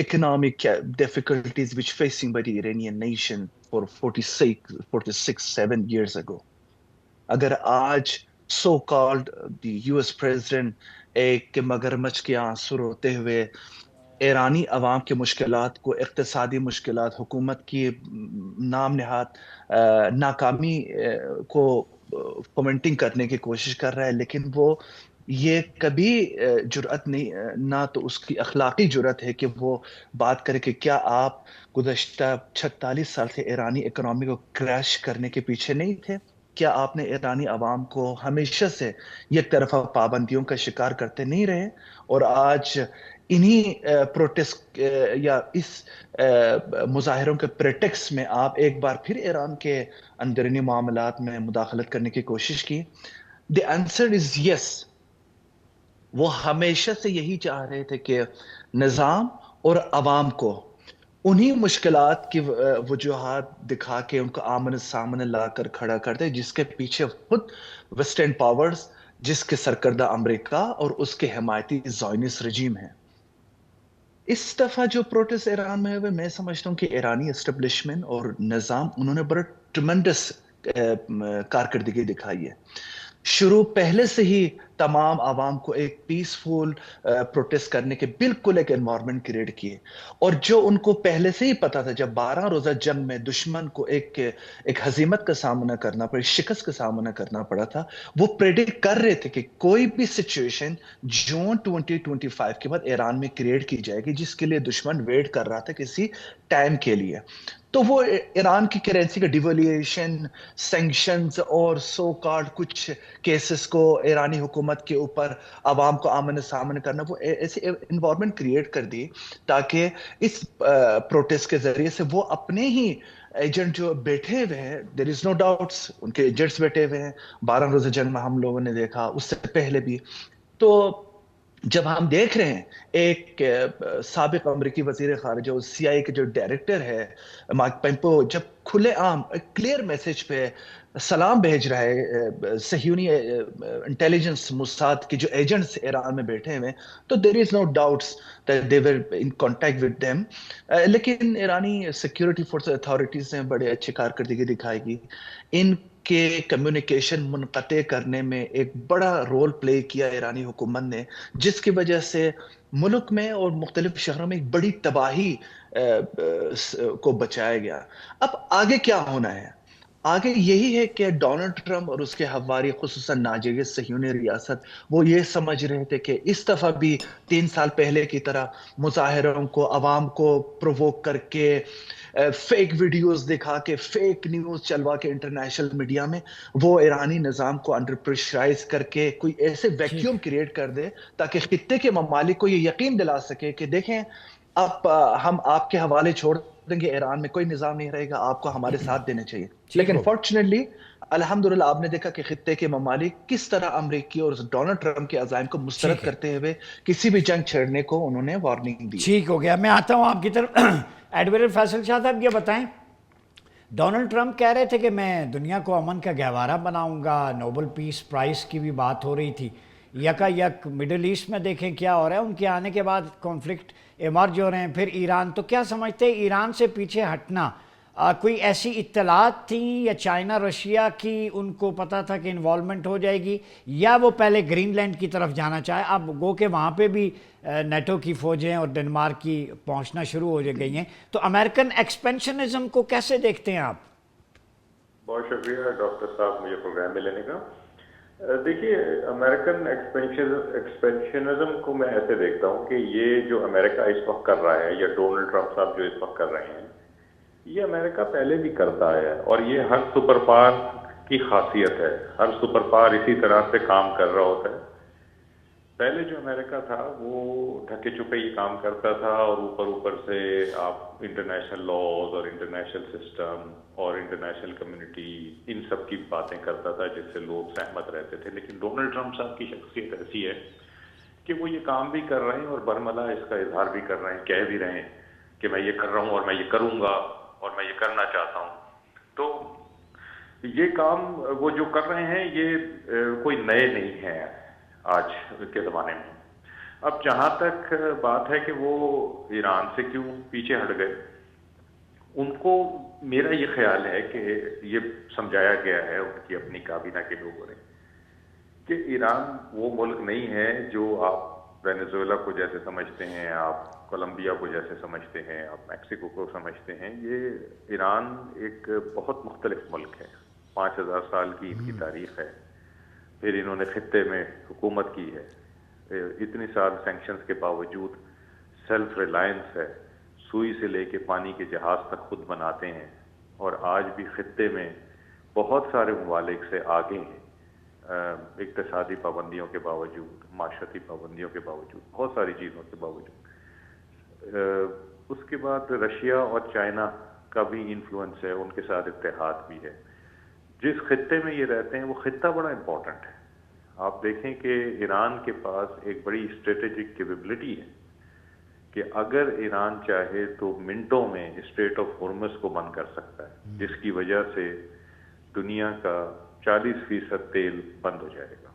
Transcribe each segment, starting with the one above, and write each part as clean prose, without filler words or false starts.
economic difficulties which facing by the Iranian nation for 7 years ago. اگر آج so called the U S president ایک مگرمچھ کے آنسو روتے ہوئے ایرانی عوام کے مشکلات کو، اقتصادی مشکلات، حکومت کی نام نہاد ناکامی کو کومنٹنگ کرنے کی کوشش کر رہا ہے، لیکن وہ یہ کبھی جرأت نہیں، نہ تو اس کی اخلاقی جرأت ہے کہ وہ بات کرے کہ کیا آپ گزشتہ 46 سال سے ایرانی اکنامی کو کریش کرنے کے پیچھے نہیں تھے؟ کیا آپ نے ایرانی عوام کو ہمیشہ سے یک طرفہ پابندیوں کا شکار کرتے نہیں رہے؟ اور آج انہی پروٹیسٹ یا اس مظاہروں کے پریٹیکس میں آپ ایک بار پھر ایران کے اندرونی معاملات میں مداخلت کرنے کی کوشش کی. دی آنسر از یس. وہ ہمیشہ سے یہی چاہ رہے تھے کہ نظام اور عوام کو انہی مشکلات کی وجوہات دکھا کے ان کو آمنے سامنے لا کر کھڑا کر دے، جس کے پیچھے خود ویسٹرن پاورز، جس کے سرکردہ امریکہ اور اس کے حمایتی زائنسٹ رجیم ہے. اس دفعہ جو پروٹیسٹ ایران میں ہوئے، میں سمجھتا ہوں کہ ایرانی اسٹیبلشمنٹ اور نظام انہوں نے بڑا ٹرمنڈس کارکردگی دکھائی ہے. شروع پہلے سے ہی تمام عوام کو ایک پیسفل پروٹیسٹ کرنے کے بالکل ایک انوائرمنٹ کریٹ کیے، اور جو ان کو پہلے سے ہی پتا تھا، جب 12 روزہ جنگ میں دشمن کو ایک ہزیمت کا سامنا کرنا پڑا، شکست کا سامنا کرنا پڑا تھا، وہ پریڈکٹ کر رہے تھے کہ کوئی بھی سچویشن جون 2025 کے بعد ایران میں کریٹ کی جائے گی، جس کے لیے دشمن ویٹ کر رہا تھا کسی ٹائم کے لیے. تو وہ ایران کی کرنسی کا ڈیویلیشن، سینکشنز اور سو کارڈ کچھ کیسز کو ایرانی حکومت کے اوپر عوام کو آمنے سامنے کرنا، وہ ایسے انوائرمنٹ کریٹ کر دی تاکہ اس پروٹیسٹ کے ذریعے سے وہ اپنے ہی ایجنٹ جو بیٹھے ہوئے ہیں، دیر از نو ڈاؤٹس ان کے ایجنٹس بیٹھے ہوئے ہیں. 12 روزہ جنگ میں ہم لوگوں نے دیکھا، اس سے پہلے بھی. تو جب ہم دیکھ رہے ہیں ایک سابق امریکی وزیر خارجہ اور سی آئی اے کے جو ڈائریکٹر ہے مائک پومپیو، جب کھلے عام کلیئر میسج پہ سلام بھیج رہا ہے صہیونی انٹیلیجنس موساد کے جو ایجنٹس ایران میں بیٹھے ہوئے، تو دیر is no doubts that they were in contact with them. لیکن ایرانی سیکیورٹی فورس اتھارٹیز نے بڑے اچھی کارکردگی دکھائی گی. ان کے کمیونیکیشن منقطع کرنے میں ایک بڑا رول پلے کیا ایرانی حکومت نے، جس کی وجہ سے ملک میں اور مختلف شہروں میں ایک بڑی تباہی کو بچایا گیا. اب آگے کیا ہونا ہے؟ آگے یہی ہے کہ ڈونلڈ ٹرمپ اور اس کے ہواری، خصوصاً ناجیز صہیونی ریاست، وہ یہ سمجھ رہے تھے کہ اس دفعہ بھی 3 سال پہلے کی طرح مظاہروں کو، عوام کو پرووک کر کے، فیک ویڈیوز دکھا کے، فیک نیوز چلوا کے انٹرنیشنل میڈیا میں، وہ ایرانی نظام کو انڈر پریشرائز کر کے کوئی ایسے ویکیوم کریٹ کر دے تاکہ خطے کے ممالک کو یہ یقین دلا سکے کہ دیکھیں اب ہم آپ کے حوالے چھوڑ دیں گے، ایران میں کوئی نظام نہیں رہے گا، آپ کو ہمارے ساتھ دینے چاہیے. لیکن فارچونیٹلی الحمدللہ آپ نے دیکھا کہ خطے کے ممالک کس طرح امریکی اور ڈونلڈ ٹرمپ کے عزائم کو مسترد کرتے ہوئے کسی بھی جنگ چھیڑنے کو انہوں نے وارننگ دی. ٹھیک ہو گیا. میں آتا ہوں آپ کی طرف. ایڈمرل فیصل شاہ صاحب، یہ بتائیں، ڈونلڈ ٹرمپ کہہ رہے تھے کہ میں دنیا کو امن کا گہوارہ بناؤں گا، نوبل پیس پرائز کی بھی بات ہو رہی تھی. یکا یک مڈل ایسٹ میں دیکھیں کیا ہو رہا ہے، ان کے آنے کے بعد کانفلکٹ ایمرج ہو رہے ہیں. پھر ایران، تو کیا سمجھتے ہیں ایران سے پیچھے ہٹنا کوئی ایسی اطلاعات تھیں یا چائنا رشیا کی ان کو پتا تھا کہ انوالومنٹ ہو جائے گی، یا وہ پہلے گرین لینڈ کی طرف جانا چاہے؟ اب گو کہ وہاں پہ بھی نیٹو کی فوجیں اور ڈنمارک کی پہنچنا شروع ہو گئی ہیں، تو امریکن ایکسپینشنزم کو کیسے دیکھتے ہیں آپ؟ بہت شکریہ ڈاکٹر صاحب مجھے پروگرام میں لینے کا. دیکھیے، امریکن ایکسپینشنزم کو میں ایسے دیکھتا ہوں کہ یہ جو امریکہ اس وقت کر رہا ہے، یا ڈونلڈ ٹرمپ صاحب جو اس وقت کر رہے ہیں، یہ امریکہ پہلے بھی کرتا ہے، اور یہ ہر سپر پاور کی خاصیت ہے. ہر سپر پاور اسی طرح سے کام کر رہا ہوتا ہے. پہلے جو امریکہ تھا وہ ڈھکے چھپے یہ کام کرتا تھا، اور اوپر سے آپ انٹرنیشنل لاز اور انٹرنیشنل سسٹم اور انٹرنیشنل کمیونٹی، ان سب کی باتیں کرتا تھا جس سے لوگ سہمت رہتے تھے. لیکن ڈونلڈ ٹرمپ صاحب کی شخصیت ایسی ہے کہ وہ یہ کام بھی کر رہے ہیں اور برملا اس کا اظہار بھی کر رہے ہیں، کہہ بھی رہے ہیں کہ میں یہ کر رہا ہوں اور میں یہ کروں گا اور میں یہ کرنا چاہتا ہوں. تو یہ کام وہ جو کر رہے ہیں یہ کوئی نئے نہیں ہیں آج کے زمانے میں. اب جہاں تک بات ہے کہ وہ ایران سے کیوں پیچھے ہٹ گئے، ان کو میرا یہ خیال ہے کہ یہ سمجھایا گیا ہے ان کی اپنی کابینہ کے لوگوں نے کہ ایران وہ ملک نہیں ہے جو آپ وینیزویلا کو جیسے سمجھتے ہیں، آپ کولمبیا کو جیسے سمجھتے ہیں، آپ میکسیکو کو سمجھتے ہیں. یہ ایران ایک بہت مختلف ملک ہے. 5000 سال کی ان کی تاریخ ہے. پھر انہوں نے خطے میں حکومت کی ہے. اتنی سال سینکشنز کے باوجود سیلف ریلائنس ہے. سوئی سے لے کے پانی کے جہاز تک خود بناتے ہیں، اور آج بھی خطے میں بہت سارے ممالک سے آگے ہیں، اقتصادی پابندیوں کے باوجود، معاشرتی پابندیوں کے باوجود، بہت ساری چیزوں کے باوجود. اس کے بعد رشیا اور چائنا کا بھی انفلوئنس ہے، ان کے ساتھ اتحاد بھی ہے. جس خطے میں یہ رہتے ہیں وہ خطہ بڑا امپورٹنٹ ہے. آپ دیکھیں کہ ایران کے پاس ایک بڑی اسٹریٹجک کیپیبلٹی ہے کہ اگر ایران چاہے تو منٹوں میں اسٹریٹ آف ہورمز کو بند کر سکتا ہے، جس کی وجہ سے دنیا کا 40% تیل بند ہو جائے گا.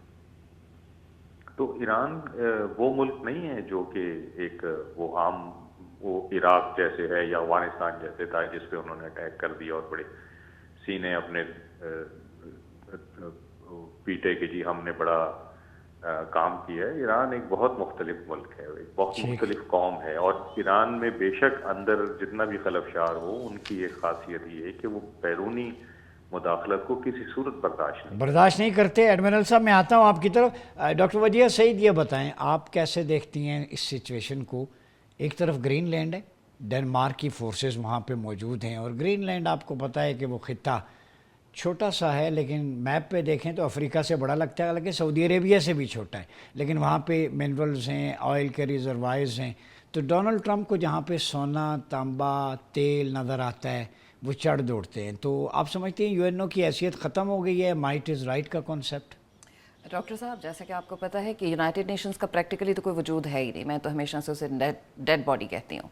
تو ایران وہ ملک نہیں ہے جو کہ ایک وہ عام وہ عراق جیسے ہے یا افغانستان جیسے تھا جس پہ انہوں نے اٹیک کر دیا اور بڑے سینے اپنے پیٹے کہ جی ہم نے بڑا کام کیا ہے. ایران ایک بہت مختلف ملک ہے، ایک بہت مختلف قوم ہے، اور ایران میں بے شک اندر جتنا بھی خلفشار ہو، ان کی ایک خاصیت یہ ہے کہ وہ بیرونی مداخلت کو کسی صورت برداشت نہیں کرتے. ایڈمرل صاحب میں آتا ہوں آپ کی طرف. ڈاکٹر وجیہہ سعید یہ بتائیں آپ کیسے دیکھتی ہیں اس سچویشن کو؟ ایک طرف گرین لینڈ ہے، ڈنمارک کی فورسز وہاں پہ موجود ہیں، اور گرین لینڈ آپ کو پتہ ہے کہ وہ خطہ چھوٹا سا ہے، لیکن میپ پہ دیکھیں تو افریقہ سے بڑا لگتا ہے، حالانکہ سعودی عربیہ سے بھی چھوٹا ہے، لیکن وہاں پہ منرلز ہیں، آئل کے ریزروائرز ہیں. تو ڈونلڈ ٹرمپ کو جہاں پہ سونا، تانبا، تیل نظر آتا ہے وہ چڑھ دوڑتے ہیں. تو آپ سمجھتے ہیں یو این او کی حیثیت ختم ہو گئی ہے، مائٹ از رائٹ کا کانسیپٹ؟ ڈاکٹر صاحب جیسا کہ آپ کو پتہ ہے کہ یونائٹڈ نیشنز کا پریکٹیکلی تو کوئی وجود ہے ہی نہیں. میں تو ہمیشہ سے اسے ڈیڈ باڈی کہتی ہوں،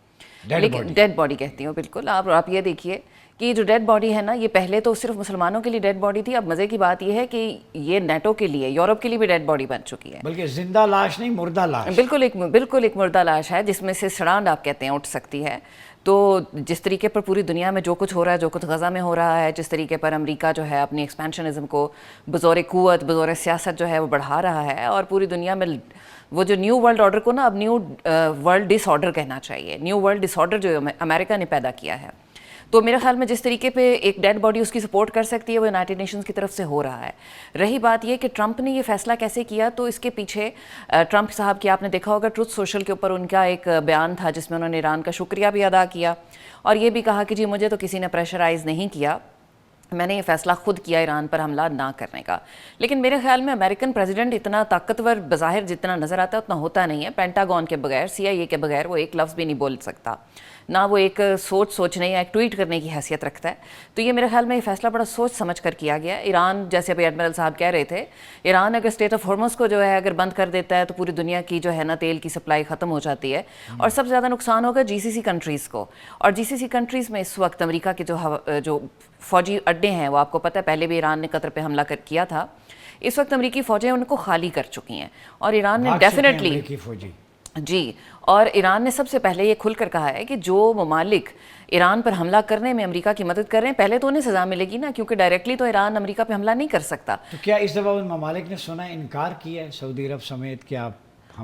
لیکن ڈیڈ باڈی کہتی ہوں بالکل. آپ یہ دیکھیے کہ یہ جو ڈیڈ باڈی ہے نا، یہ پہلے تو صرف مسلمانوں کے لیے ڈیڈ باڈی تھی. اب مزے کی بات یہ ہے کہ یہ نیٹو کے لیے، یورپ کے لیے بھی ڈیڈ باڈی بن چکی ہے. بلکہ زندہ لاش نہیں، مردہ لاش. بالکل ایک مردہ لاش ہے جس میں سے سڑانڈ آپ کہتے ہیں اٹھ سکتی ہے. تو جس طریقے پر پوری دنیا میں جو کچھ ہو رہا ہے، جو کچھ غزہ میں ہو رہا ہے، جس طریقے پر امریکہ جو ہے اپنی ایکسپینشنزم کو بزور قوت، بزور سیاست جو ہے وہ بڑھا رہا ہے، اور پوری دنیا میں وہ جو نیو ورلڈ آرڈر کو نا اب نیو ورلڈ ڈس آرڈر کہنا چاہیے. نیو ورلڈ ڈس آرڈر جو امریکہ نے پیدا کیا ہے. تو میرے خیال میں جس طریقے پہ ایک ڈیڈ باڈی اس کی سپورٹ کر سکتی ہے وہ یونائٹڈ نیشنز کی طرف سے ہو رہا ہے. رہی بات یہ کہ ٹرمپ نے یہ فیصلہ کیسے کیا، تو اس کے پیچھے ٹرمپ صاحب کی آپ نے دیکھا ہوگا ٹروتھ سوشل کے اوپر ان کا ایک بیان تھا جس میں انہوں نے ایران کا شکریہ بھی ادا کیا، اور یہ بھی کہا کہ جی مجھے تو کسی نے پریشرائز نہیں کیا، میں نے یہ فیصلہ خود کیا ایران پر حملہ نہ کرنے کا. لیکن میرے خیال میں امریکن پریزیڈنٹ اتنا طاقتور بظاہر جتنا نظر آتا ہے اتنا ہوتا نہیں ہے. پینٹاگون کے بغیر، CIA کے بغیر وہ ایک لفظ بھی نہیں بول سکتا، نہ وہ ایک سوچنے یا ایک ٹویٹ کرنے کی حیثیت رکھتا ہے. تو یہ میرے خیال میں یہ فیصلہ بڑا سوچ سمجھ کر کیا گیا. ایران جیسے ابھی ایڈمرل صاحب کہہ رہے تھے، ایران اگر اسٹریٹ آف ہارمز کو جو ہے اگر بند کر دیتا ہے تو پوری دنیا کی جو ہے نا تیل کی سپلائی ختم ہو جاتی ہے، اور سب سے زیادہ نقصان ہوگا GCC کنٹریز کو. اور GCC کنٹریز میں اس وقت امریکہ کے جو فوجی اڈے ہیں وہ آپ کو پتہ ہے پہلے بھی ایران نے قطر پہ حملہ کیا تھا. اس وقت امریکی فوجیں ان کو خالی کر چکی ہیں، اور ایران نے ڈیفینیٹلی جی، اور ایران نے سب سے پہلے یہ کھل کر کہا ہے کہ جو ممالک ایران پر حملہ کرنے میں امریکہ کی مدد کر رہے ہیں پہلے تو انہیں سزا ملے گی نا، کیونکہ ڈائریکٹلی تو ایران امریکہ پہ حملہ نہیں کر سکتا. تو کیا اس دفعہ ان ممالک نے سنا انکار کیا ہے، سعودی عرب سمیت؟ کیا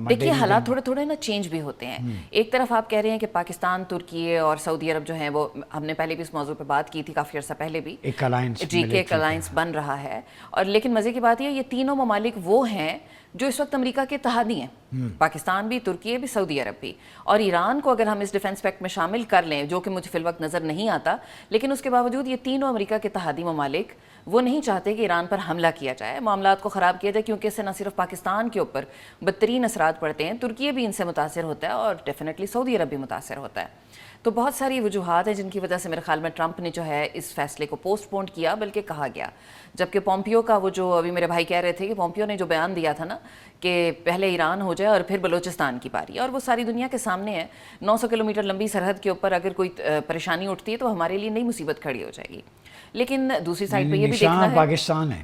دیکھیے حالات تھوڑے نا چینج بھی ہوتے ہیں. ایک طرف آپ کہہ رہے ہیں کہ پاکستان، ترکی اور سعودی عرب جو ہیں وہ، ہم نے پہلے بھی اس موضوع پہ بات کی تھی کافی عرصہ پہلے بھی، ایک الائنس بن رہا ہے. اور لیکن مزے کی بات یہ تینوں ممالک وہ ہیں جو اس وقت امریکہ کے اتحادی ہیں، پاکستان بھی، ترکی بھی، سعودی عرب بھی. اور ایران کو اگر ہم اس ڈیفنس پیکٹ میں شامل کر لیں، جو کہ مجھے فی الوقت نظر نہیں آتا، لیکن اس کے باوجود یہ تینوں امریکہ کے اتحادی ممالک وہ نہیں چاہتے کہ ایران پر حملہ کیا جائے، معاملات کو خراب کیا جائے، کیونکہ اس سے نہ صرف پاکستان کے اوپر بدترین اثرات پڑتے ہیں، ترکی بھی ان سے متاثر ہوتا ہے، اور ڈیفینیٹلی سعودی عرب بھی متاثر ہوتا ہے. تو بہت ساری وجوہات ہیں جن کی وجہ سے میرے خیال میں ٹرمپ نے جو ہے اس فیصلے کو پوسٹ پون کیا، بلکہ کہا گیا. جبکہ پومپیو کا وہ جو ابھی میرے بھائی کہہ رہے تھے کہ پومپیو نے جو بیان دیا تھا نا کہ پہلے ایران ہو جائے اور پھر بلوچستان کی باری، اور وہ ساری دنیا کے سامنے ہے. 900 کلومیٹر لمبی سرحد کے اوپر اگر کوئی پریشانی اٹھتی ہے تو ہمارے لیے نئی مصیبت کھڑی ہو جائے گی. لیکن دوسری سائڈ پہ یہ بھی دیکھنا ہے پاکستان ہے.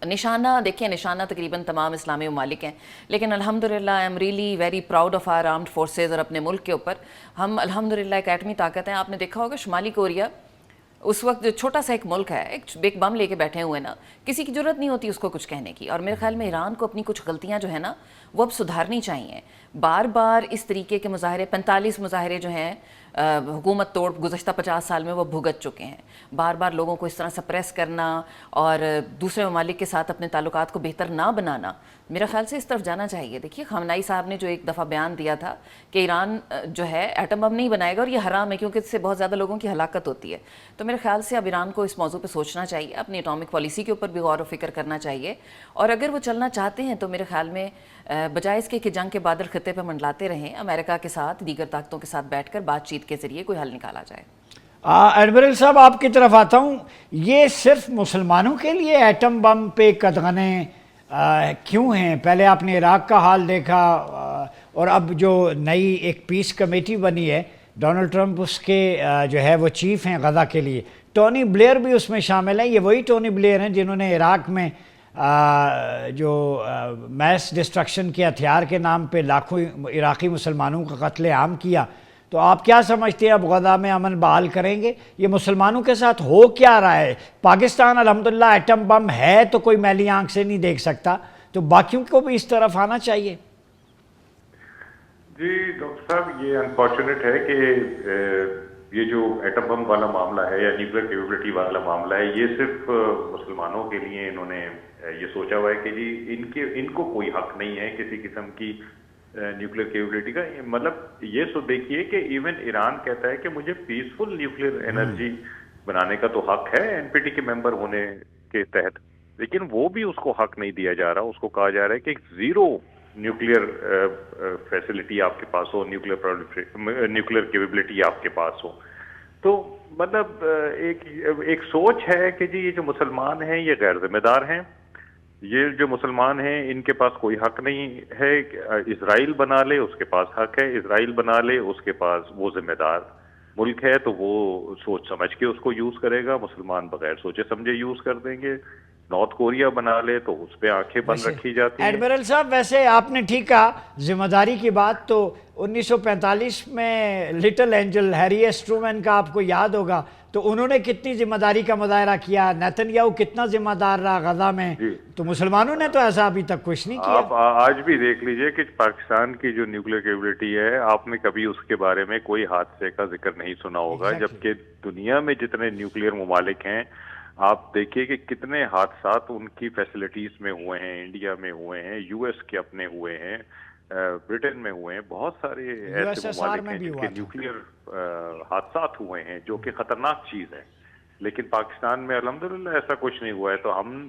نشانہ دیکھیں، نشانہ تقریباً تمام اسلامی ممالک ہیں، لیکن الحمدللہ I am really very proud of our armed forces, اور اپنے ملک کے اوپر ہم الحمدللہ ایک ایٹمی طاقت ہیں. آپ نے دیکھا ہوگا شمالی کوریا اس وقت جو چھوٹا سا ایک ملک ہے، ایک بم لے کے بیٹھے ہوئے نا، کسی کی ضرورت نہیں ہوتی اس کو کچھ کہنے کی. اور میرے خیال میں ایران کو اپنی کچھ غلطیاں جو ہیں نا وہ اب سدھارنی چاہیے. بار بار اس طریقے کے مظاہرے، 45 مظاہرے جو ہیں حکومت توڑ گزشتہ 50 سال میں وہ بھگت چکے ہیں. بار بار لوگوں کو اس طرح سپریس کرنا اور دوسرے ممالک کے ساتھ اپنے تعلقات کو بہتر نہ بنانا، میرا خیال سے اس طرف جانا چاہیے. دیکھیے خامنائی صاحب نے جو ایک دفعہ بیان دیا تھا کہ ایران جو ہے ایٹم بم نہیں بنائے گا، اور یہ حرام ہے کیونکہ اس سے بہت زیادہ لوگوں کی ہلاکت ہوتی ہے. تو میرے خیال سے اب ایران کو اس موضوع پہ سوچنا چاہیے، اپنی اٹامک پالیسی کے اوپر بھی غور و فکر کرنا چاہیے. اور اگر وہ چلنا چاہتے ہیں تو میرے خیال میں بجائے اس کے کہ جنگ کے بادل خطے پہ منڈلاتے رہیں، امریکہ کے ساتھ، دیگر طاقتوں کے ساتھ بیٹھ کر بات چیت کے ذریعے کوئی حل نکالا جائے. ایڈمرل صاحب آپ کی طرف آتا ہوں. یہ صرف مسلمانوں کے لیے ایٹم بم پہ قدغنیں کیوں ہیں؟ پہلے آپ نے عراق کا حال دیکھا، اور اب جو نئی ایک پیس کمیٹی بنی ہے، ڈونلڈ ٹرمپ اس کے جو ہے وہ چیف ہیں غزہ کے لیے. ٹونی بلیئر بھی اس میں شامل ہیں. یہ وہی ٹونی بلیئر ہیں جنہوں نے عراق میں جو میس ڈسٹرکشن کے ہتھیار کے نام پہ لاکھوں عراقی مسلمانوں کا قتل عام کیا. تو آپ کیا سمجھتے ہیں اب غزہ میں امن بحال کریں گے؟ یہ مسلمانوں کے ساتھ ہو کیا رہا ہے؟ پاکستان الحمدللہ ایٹم بم ہے تو کوئی میلی آنکھ سے نہیں دیکھ سکتا، تو باقیوں کو بھی اس طرف آنا چاہیے. جی ڈاکٹر صاحب، یہ انفارچونیٹ ہے کہ یہ جو ایٹم بم والا معاملہ ہے یا نیوکلیر کیپیبلٹی والا معاملہ ہے، یہ صرف مسلمانوں کے لیے انہوں نے یہ سوچا ہوا ہے کہ جی ان کو کوئی حق نہیں ہے کسی قسم کی نیوکلیر کیپیبلٹی کا. مطلب یہ سو دیکھیے کہ ایون ایران کہتا ہے کہ مجھے پیسفل نیوکلیر انرجی بنانے کا تو حق ہے این پی ٹی کے ممبر ہونے کے تحت، لیکن وہ بھی اس کو حق نہیں دیا جا رہا. اس کو کہا جا رہا ہے کہ زیرو نیوکلیر فیسلٹی آپ کے پاس ہو، نیوکلیر کیپیبلٹی آپ کے پاس ہو. تو مطلب ایک سوچ ہے کہ جی یہ جو مسلمان ہیں یہ غیر ذمہ دار ہیں، یہ جو مسلمان ہیں ان کے پاس کوئی حق نہیں ہے. اسرائیل بنا لے اس کے پاس حق ہے، اسرائیل بنا لے اس کے پاس، وہ ذمہ دار ملک ہے تو وہ سوچ سمجھ کے اس کو یوز کرے گا. مسلمان بغیر سوچے سمجھے یوز کر دیں گے. نارتھ کوریا بنا لے تو اس پہ آنکھیں بند رکھی جاتی ہیں. ایڈمرل صاحب ویسے آپ نے ٹھیک کہا، ذمہ داری کی بات تو 1945 میں little angel Harry S Truman کا آپ کو یاد ہوگا، تو انہوں نے کتنی ذمہ داری کا مظاہرہ کیا. نیتن یاہو کتنا ذمہ دار رہا غزہ میں، تو مسلمانوں نے تو ایسا ابھی تک کچھ نہیں کیا. آپ آج بھی دیکھ لیجئے کہ پاکستان کی جو نیوکلیر کیپیبلٹی ہے، آپ نے کبھی اس کے بارے میں کوئی حادثے کا ذکر نہیں سنا ہوگا. جبکہ دنیا میں جتنے نیوکلیر ممالک ہیں، آپ دیکھیے کہ کتنے حادثات ان کی فیسلٹیز میں ہوئے ہیں. انڈیا میں ہوئے ہیں، یو ایس کے اپنے ہوئے ہیں، برٹن میں ہوئے ہیں. بہت سارے ایسے ممالک ہیں جن کے نیوکلیر حادثات ہوئے ہیں جو کہ خطرناک چیز ہے. لیکن پاکستان میں الحمدللہ ایسا کچھ نہیں ہوا ہے. تو ہم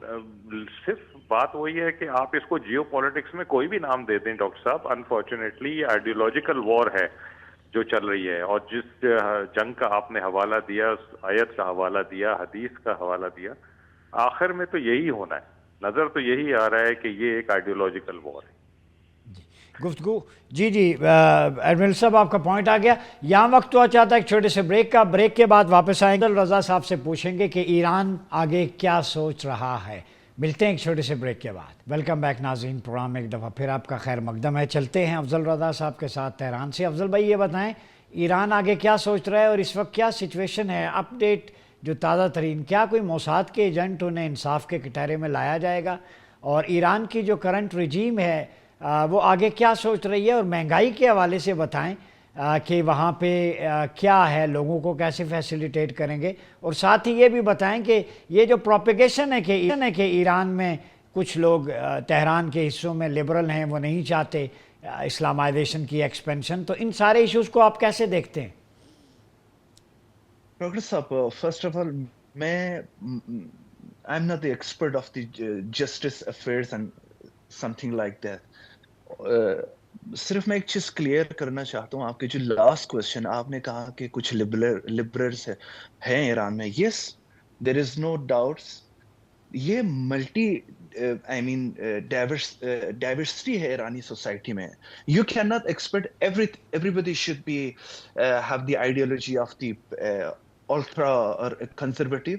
صرف بات وہی ہے کہ آپ اس کو جیو پالیٹکس میں کوئی بھی نام دے دیں ڈاکٹر صاحب، انفارچونیٹلی یہ آئیڈیولوجیکل وار ہے جو چل رہی ہے. اور جس جنگ کا آپ نے حوالہ دیا، آیت کا حوالہ دیا، حدیث کا حوالہ دیا، آخر میں تو یہی ہونا ہے. نظر تو یہی آ رہا ہے کہ یہ ایک آئیڈیولوجیکل وار ہے. گفتگو جی ایڈمرل صاحب آپ کا پوائنٹ آ گیا. یہاں وقت تو چاہتا ہے ایک چھوٹے سے بریک کا. بریک کے بعد واپس آئیں گے، رضا صاحب سے پوچھیں گے کہ ایران آگے کیا سوچ رہا ہے. ملتے ہیں ایک چھوٹے سے بریک کے بعد. ویلکم بیک ناظرین، پروگرام میں ایک دفعہ پھر آپ کا خیر مقدم ہے. چلتے ہیں افضل رضا صاحب کے ساتھ تہران سے. افضل بھائی یہ بتائیں ایران آگے کیا سوچ رہا ہے اور اس وقت کیا سچویشن ہے؟ اپ ڈیٹ جو تازہ ترین، کیا کوئی موساد کے ایجنٹ انہیں انصاف کے کٹہرے میں لایا جائے گا؟ اور ایران کی جو کرنٹ رجیم ہے وہ آگے کیا سوچ رہی ہے؟ اور مہنگائی کے حوالے سے بتائیں کہ وہاں پہ کیا ہے، لوگوں کو کیسے فیسیلیٹیٹ کریں گے؟ اور ساتھ ہی یہ بھی بتائیں کہ یہ جو پروپیگیشن ہے کہ ایران میں کچھ لوگ تہران کے حصوں میں لبرل ہیں، وہ نہیں چاہتے اسلامائزیشن کی ایکسپینشن، تو ان سارے ایشوز کو آپ کیسے دیکھتے ہیں؟ ڈاکٹر صاحب، فرسٹ آف آل میں I am not the expert of the justice affairs and some thing like that. صرف میں ایک چیز کلیئر کرنا چاہتا ہوں. آپ کے جو لاسٹ کوشچن آپ نے کہا کہ کچھ لبرلز ہیں ایران میں. Yes, there is no doubts. یہ ملٹی ڈائیورسٹی ہے ایرانی سوسائٹی میں. یو کین ناٹ ایکسپیکٹ ایوری بڈی should be have the ideology of the ultra اور کنزرویٹو،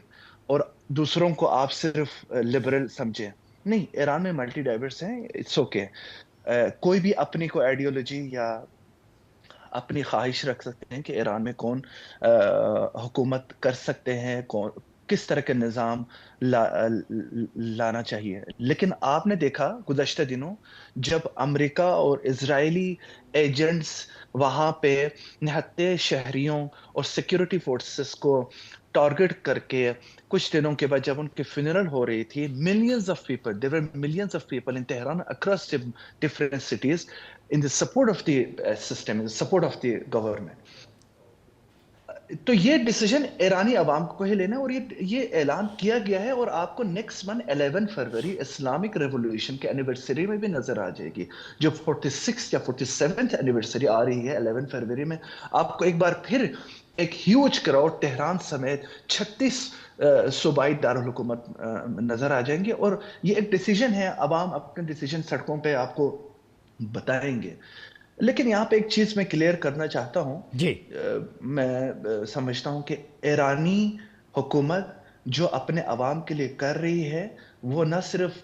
اور دوسروں کو آپ صرف لبرل سمجھیں. نہیں، ایران میں ملٹی ڈائیورس ہیں، اٹس اوکے. کوئی بھی اپنی کو آئیڈیولوجی یا اپنی خواہش رکھ سکتے ہیں کہ ایران میں کون حکومت کر سکتے ہیں، کون کس طرح کا نظام لانا چاہیے. لیکن آپ نے دیکھا گزشتہ دنوں جب امریکہ اور اسرائیلی ایجنٹس وہاں پہ نہتے شہریوں اور سیکیورٹی فورسز کو ٹارگٹ کر کے کچھ دنوں کے بعد جب ان کی فنرل ہو رہی تھی، millions of people, there were millions of people in Tehran across different cities in the support of the system, in the support of the government. تو یہ ڈیسیجن ایرانی عوام کو ہی لینا ہے، اور یہ اعلان کیا گیا ہے، اور آپ کو نیکسٹ منتھ 11 فروری اسلامک ریولوشن کے اینیورسری میں بھی نظر آ جائے گی، جو 46 یا 47 اینیورسری آ رہی ہے 11 فروری میں. آپ کو ایک بار پھر ایک ہیوج کراؤڈ تہران سمیت 36 صوبائی دارالحکومت نظر آ جائیں گے، اور یہ ایک ڈیسیجن ہے. عوام اپنے ڈیسیجن سڑکوں پہ آپ کو بتائیں گے. لیکن یہاں پہ ایک چیز میں کلیئر کرنا چاہتا ہوں. جی میں سمجھتا ہوں کہ ایرانی حکومت جو اپنے عوام کے لیے کر رہی ہے وہ نہ صرف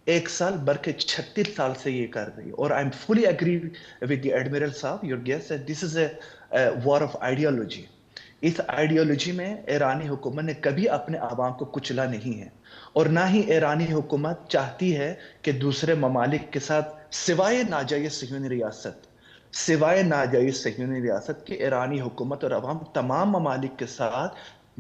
1 سال بلکہ 36 سال سے یہ کر رہی ہے. اور I am fully agree with the admiral صاحب، your guess this is a war of ideology. اس آئیڈیالوجی میں ایرانی حکومت نے کبھی اپنے عوام کو کچلا نہیں ہے، اور نہ ہی ایرانی حکومت چاہتی ہے کہ دوسرے ممالک کے ساتھ سوائے ناجائز صہیونی ریاست کے ایرانی حکومت اور عوام تمام ممالک کے ساتھ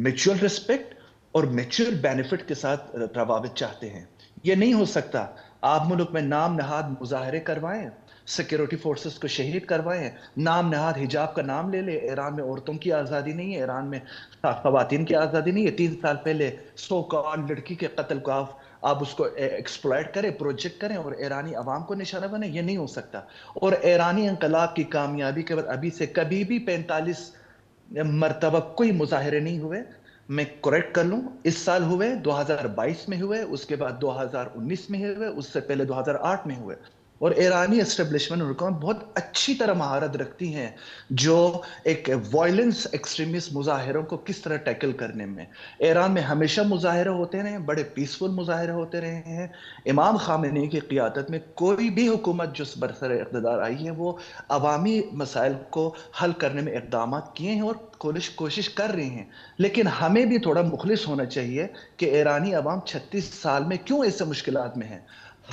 میچول رسپیکٹ اور میچول بینیفٹ کے ساتھ روابط چاہتے ہیں. یہ نہیں ہو سکتا آپ ملک میں نام نہاد مظاہرے کروائیں، سیکیورٹی فورسز کو شہید کروائیں، نام نہاد حجاب کا نام لے لے. ایران میں عورتوں کی آزادی نہیں ہے، ایران میں خواتین کی آزادی نہیں ہے. 3 سال پہلے سو کال لڑکی کے قتل کو آپ اس کو ایکسپلائٹ کریں، پروجیکٹ کریں اور ایرانی عوام کو نشانہ بنیں. یہ نہیں ہو سکتا. اور ایرانی انقلاب کی کامیابی کے بعد ابھی سے کبھی بھی 45 مرتبہ کوئی مظاہرے نہیں ہوئے. میں کریکٹ کر لوں، اس سال ہوئے، 2022 میں ہوئے، اس کے بعد 2019 میں ہوئے، اس سے پہلے 2008 میں ہوئے. اور ایرانی اسٹیبلشمنٹ حکومت بہت اچھی طرح مہارت رکھتی ہیں جو ایک وائلنس ایکسٹریمسٹ مظاہروں کو کس طرح ٹیکل کرنے میں. ایران میں ہمیشہ مظاہرے ہوتے رہے ہیں، بڑے پیسفل مظاہرے ہوتے رہے ہیں. امام خامنئی کی قیادت میں کوئی بھی حکومت جو برسر اقتدار آئی ہے وہ عوامی مسائل کو حل کرنے میں اقدامات کیے ہیں اور کوشش کر رہے ہیں. لیکن ہمیں بھی تھوڑا مخلص ہونا چاہیے کہ ایرانی عوام 36 سال میں کیوں ایسے مشکلات میں ہیں.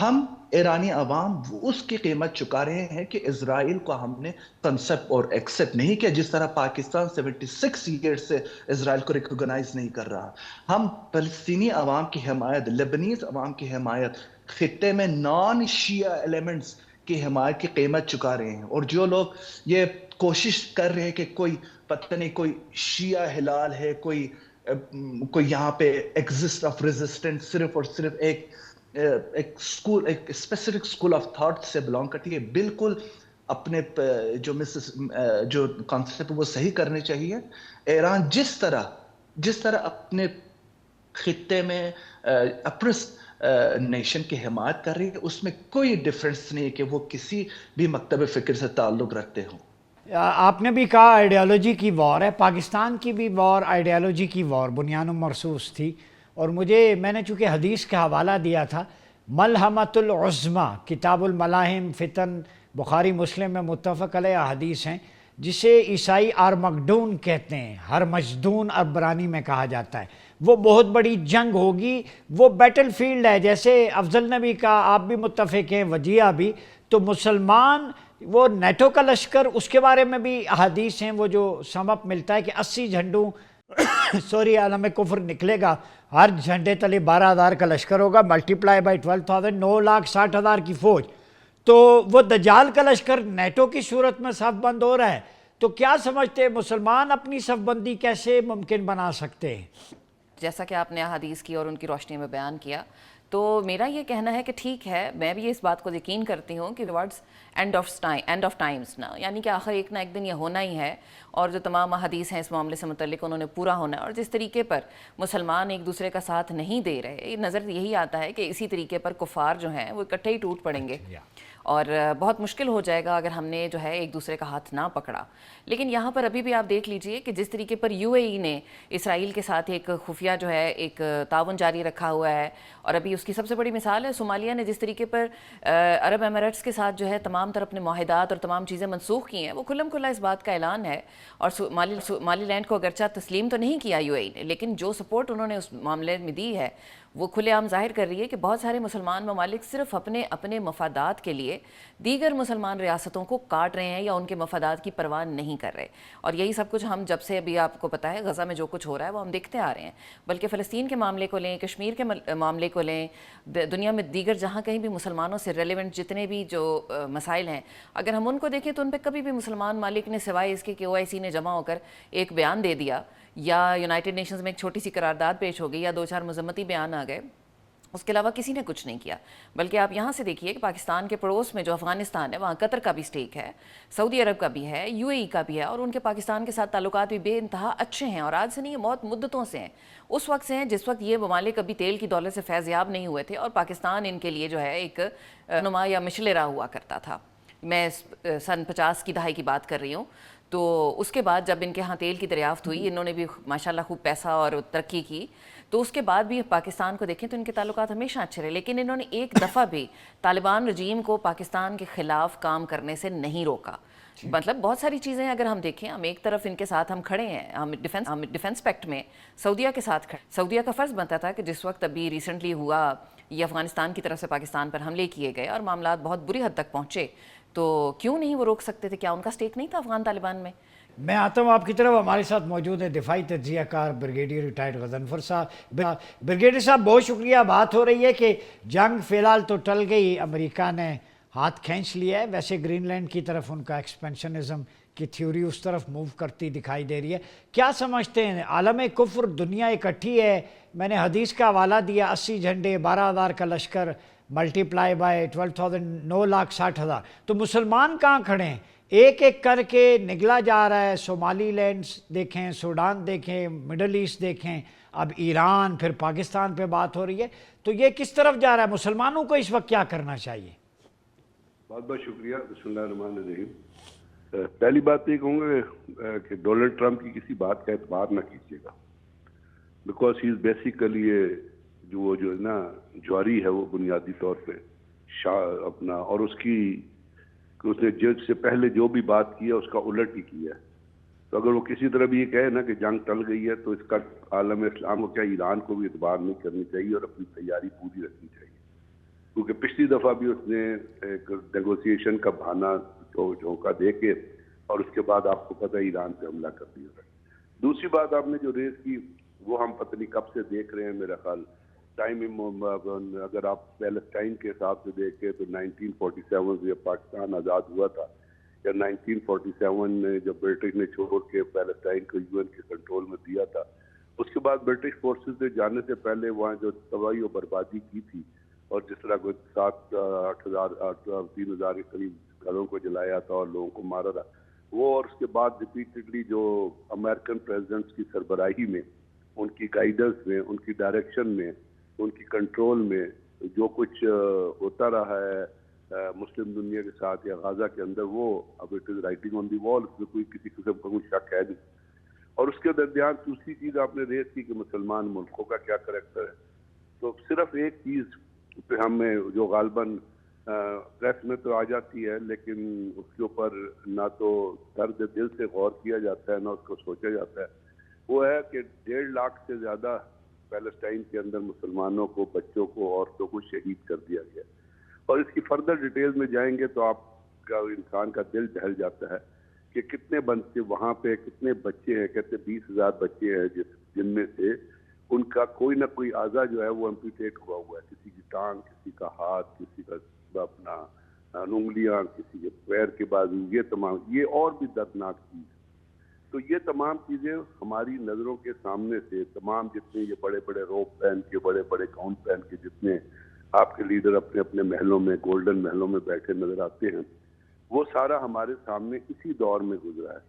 ہم ایرانی عوام اس کی قیمت چکا رہے ہیں کہ اسرائیل کو ہم نے کنسپٹ اور ایکسپٹ نہیں کیا، جس طرح پاکستان 76 ایئر سے اسرائیل کو ریکوگنائز نہیں کر رہا. ہم فلسطینی عوام کی حمایت، لیبنیز عوام کی حمایت، خطے میں نان شیعہ ایلیمنٹس کی حمایت کی قیمت چکا رہے ہیں. اور جو لوگ یہ کوشش کر رہے ہیں کہ کوئی پتہ نہیں کوئی شیعہ ہلال ہے، کوئی یہاں پہ ایگزسٹ آف ریزسٹنٹ صرف اور صرف ایک اسکول، ایک اسپیسیفک اسکول آف تھاٹ سے بلانگ کرتی ہے، بالکل اپنے جو کانسیپٹ وہ صحیح کرنے چاہیے. ایران جس طرح اپنے خطے میں اپنے نیشن کی حمایت کر رہی ہے، اس میں کوئی ڈفرینس نہیں ہے کہ وہ کسی بھی مکتب فکر سے تعلق رکھتے ہوں. آپ نے بھی کہا آئیڈیالوجی کی وار ہے، پاکستان کی بھی وار آئیڈیالوجی کی وار بنیان و مرصوص تھی. اور میں نے چونکہ حدیث کا حوالہ دیا تھا، ملحمۃ العظمی کتاب الملاحم فتن بخاری مسلم میں متفق علیہ حدیث ہیں، جسے عیسائی آرمگڈون کہتے ہیں، ہرمجدون عبرانی میں کہا جاتا ہے. وہ بہت بڑی جنگ ہوگی، وہ بیٹل فیلڈ ہے. جیسے افضل نبی کا آپ بھی متفق ہیں، وجیہ بھی، تو مسلمان وہ نیٹو کا لشکر، اس کے بارے میں بھی احادیث ہیں، وہ جو سم اپ ملتا ہے کہ 80 جھنڈوں عالم کفر نکلے گا، ہر جھنڈے تلے 12,000 کا لشکر ہوگا، ملٹیپلائی بائی 12,000، 9,60,000 کی فوج. تو وہ دجال کا لشکر نیٹو کی صورت میں صف بند ہو رہا ہے. تو کیا سمجھتے ہیں مسلمان اپنی صف بندی کیسے ممکن بنا سکتے ہیں؟ جیسا کہ آپ نے احادیث کی اور ان کی روشنی میں بیان کیا، تو میرا یہ کہنا ہے کہ ٹھیک ہے، میں بھی اس بات کو یقین کرتی ہوں کہ ورڈز اینڈ آف ٹائمز نا، یعنی کہ آخر ایک نہ ایک دن یہ ہونا ہی ہے، اور جو تمام احادیث ہیں اس معاملے سے متعلق انہوں نے پورا ہونا ہے. اور جس طریقے پر مسلمان ایک دوسرے کا ساتھ نہیں دے رہے، نظر یہی آتا ہے کہ اسی طریقے پر کفار جو ہیں وہ اکٹھے ہی ٹوٹ پڑیں گے. اور بہت مشکل ہو جائے گا اگر ہم نے جو ہے ایک دوسرے کا ہاتھ نہ پکڑا. لیکن یہاں پر ابھی بھی آپ دیکھ لیجئے کہ جس طریقے پر یو اے ای نے اسرائیل کے ساتھ ایک خفیہ جو ہے ایک تعاون جاری رکھا ہوا ہے, اور ابھی اس کی سب سے بڑی مثال ہے صومالیہ نے جس طریقے پر عرب ایمریٹس کے ساتھ جو ہے تمام طرح اپنے معاہدات اور تمام چیزیں منسوخ کی ہیں. وہ کھلم کھلا اس بات کا اعلان ہے, اور مالی لینڈ کو اگرچہ تسلیم تو نہیں کیا یو اے ای نے, لیکن جو سپورٹ انہوں نے اس معاملے میں دی ہے وہ کھلے عام ظاہر کر رہی ہے کہ بہت سارے مسلمان ممالک صرف اپنے مفادات کے لیے دیگر مسلمان ریاستوں کو کاٹ رہے ہیں یا ان کے مفادات کی پرواہ نہیں کر رہے. اور یہی سب کچھ ہم جب سے ابھی آپ کو پتہ ہے غزہ میں جو کچھ ہو رہا ہے وہ ہم دیکھتے آ رہے ہیں. بلکہ فلسطین کے معاملے کو لیں, کشمیر کے معاملے کو لیں, دنیا میں دیگر جہاں کہیں بھی مسلمانوں سے ریلیونٹ جتنے بھی جو مسائل ہیں اگر ہم ان کو دیکھیں تو ان پہ کبھی بھی مسلمان مالک نے سوائے اس کے کہ او آئی سی نے جمع ہو کر ایک بیان دے دیا یا یونائٹڈ نیشنز میں ایک چھوٹی سی قرارداد پیش ہو گئی یا 2-4 مذمتی بیان آ گئے, اس کے علاوہ کسی نے کچھ نہیں کیا. بلکہ آپ یہاں سے دیکھیے کہ پاکستان کے پڑوس میں جو افغانستان ہے وہاں قطر کا بھی سٹیک ہے, سعودی عرب کا بھی ہے, یو اے ای کا بھی ہے, اور ان کے پاکستان کے ساتھ تعلقات بھی بے انتہا اچھے ہیں. اور آج سے نہیں, بہت مدتوں سے ہیں, اس وقت سے ہیں جس وقت یہ ممالک کبھی تیل کی دولت سے فیض یاب نہیں ہوئے تھے اور پاکستان ان کے لیے جو ہے ایک نما یا مشل راہ ہوا کرتا تھا. میں سن 50 کی دہائی کی بات کر رہی ہوں. تو اس کے بعد جب ان کے ہاں تیل کی دریافت ہوئی, انہوں نے بھی ماشاءاللہ خوب پیسہ اور ترقی کی, تو اس کے بعد بھی پاکستان کو دیکھیں تو ان کے تعلقات ہمیشہ اچھے رہے. لیکن انہوں نے ایک دفعہ بھی طالبان رجیم کو پاکستان کے خلاف کام کرنے سے نہیں روکا. مطلب بہت ساری چیزیں اگر ہم دیکھیں, ہم ایک طرف ان کے ساتھ ہم کھڑے ہیں, ہم ڈیفنس پیکٹ میں سعودیہ کے ساتھ کھڑے. سعودیہ کا فرض بنتا تھا کہ جس وقت ابھی ریسنٹلی ہوا یہ افغانستان کی طرف سے پاکستان پر حملے کیے گئے اور معاملات بہت بری حد تک پہنچے, تو کیوں نہیں وہ روک سکتے تھے؟ کیا ان کا سٹیک نہیں تھا افغان طالبان میں؟ میں آتا ہوں آپ کی طرف. ہمارے ساتھ موجود ہے دفاعی تجزیہ کار بریگیڈیئر ریٹائرڈ غضنفر صاحب. بریگیڈیئر صاحب بہت شکریہ. بات ہو رہی ہے کہ جنگ فی الحال تو ٹل گئی, امریکہ نے ہاتھ کھینچ لیا ہے. ویسے گرین لینڈ کی طرف ان کا ایکسپینشنزم کی تھیوری اس طرف موو کرتی دکھائی دے رہی ہے. کیا سمجھتے ہیں عالم کفر دنیا اکٹھی ہے, میں نے حدیث کا حوالہ دیا, 80 جھنڈے, 12,000 کا لشکر, ملٹی پلائی بائی 12,000, 9,60,000, تو مسلمان کہاں کھڑے ہیں؟ ایک ایک کر کے نگلا جا رہا ہے. صومالی لینڈز دیکھیں, سوڈان دیکھیں, مڈل ایسٹ دیکھیں, اب ایران, پھر پاکستان پہ بات ہو رہی ہے. تو یہ کس طرف جا رہا ہے؟ مسلمانوں کو اس وقت کیا کرنا چاہیے؟ بہت بہت شکریہ. بسم اللہ الرحمن الرحیم. پہلی بات یہ کہوں گا کہ ڈونلڈ ٹرمپ کی کسی بات کا اعتبار نہ کیجیے گا, بیکاز ہی از بیسیکلی جو ہے نا جواری ہے وہ بنیادی طور پہ اپنا, اور اس نے جج سے پہلے جو بھی بات کی ہے اس کا الٹ ہی کیا ہے. تو اگر وہ کسی طرح بھی یہ کہے نا کہ جنگ ٹل گئی ہے تو اس کا عالم اسلام کو کیا ایران کو بھی اعتبار نہیں کرنی چاہیے اور اپنی تیاری پوری رکھنی چاہیے, کیونکہ پچھلی دفعہ بھی اس نے ایک نیگوسیشن کا بہانہ جھونکا دے کے اور اس کے بعد آپ کو پتہ ہے ایران پہ حملہ کر دیا تھا. دوسری بات آپ نے جو ریز کی وہ ہم پتہ نہیں کب سے دیکھ رہے ہیں. میرا خیال ٹائم اگر آپ پیلسٹائن کے حساب سے دیکھیں تو 1947 سے جب پاکستان آزاد ہوا تھا, یا 1947 میں جب برٹش نے چھوڑ کے پیلسٹائن کو یو این کے کنٹرول میں دیا تھا, اس کے بعد برٹش فورسز نے جانے سے پہلے وہاں جو تباہی و بربادی کی تھی اور جس طرح کوئی 3,000 کے قریب گھروں کو جلایا تھا اور لوگوں کو مارا تھا, وہ اور اس کے بعد ریپیٹڈلی جو امریکن پریزیڈنٹس کی سربراہی میں, ان کی گائیڈنس میں, ان کی ڈائریکشن میں, ان کی کنٹرول میں جو کچھ ہوتا رہا ہے مسلم دنیا کے ساتھ یا غزہ کے اندر, وہ اب اٹ از رائٹنگ آن دی وال, اس میں کوئی کسی قسم کا کوئی شک ہے نہیں. اور اس کے درمیان دوسری چیز آپ نے ریز کی کہ مسلمان ملکوں کا کیا کریکٹر ہے, تو صرف ایک چیز پہ ہمیں جو غالباً پریس میں تو آ جاتی ہے لیکن اس کے اوپر نہ تو درد دل سے غور کیا جاتا ہے نہ اس کو سوچا جاتا ہے, وہ ہے کہ 1.5 لاکھ سے زیادہ پیلسٹائن کے اندر مسلمانوں کو, بچوں کو, عورتوں کو شہید کر دیا گیا. اور اس کی فردر ڈیٹیل میں جائیں گے تو آپ کا انسان کا دل دہل جاتا ہے کہ کتنے بچے وہاں پہ, کتنے بچے ہیں, کہتے 20,000 بچے ہیں جن میں سے ان کا کوئی نہ کوئی اعضا جو ہے وہ ایمپوٹیٹ ہوا ہے, کسی کی ٹانگ, کسی کا ہاتھ, کسی کا اپنا انگلیاں, کسی کے پیر کے بازو, یہ تمام, یہ اور بھی دردناک چیز. تو یہ تمام چیزیں ہماری نظروں کے سامنے سے, تمام جتنے یہ بڑے بڑے روب پہن کے, بڑے بڑے گاؤن پہن کے جتنے آپ کے لیڈر اپنے اپنے محلوں میں, گولڈن محلوں میں بیٹھے نظر آتے ہیں, وہ سارا ہمارے سامنے اسی دور میں گزرا ہے.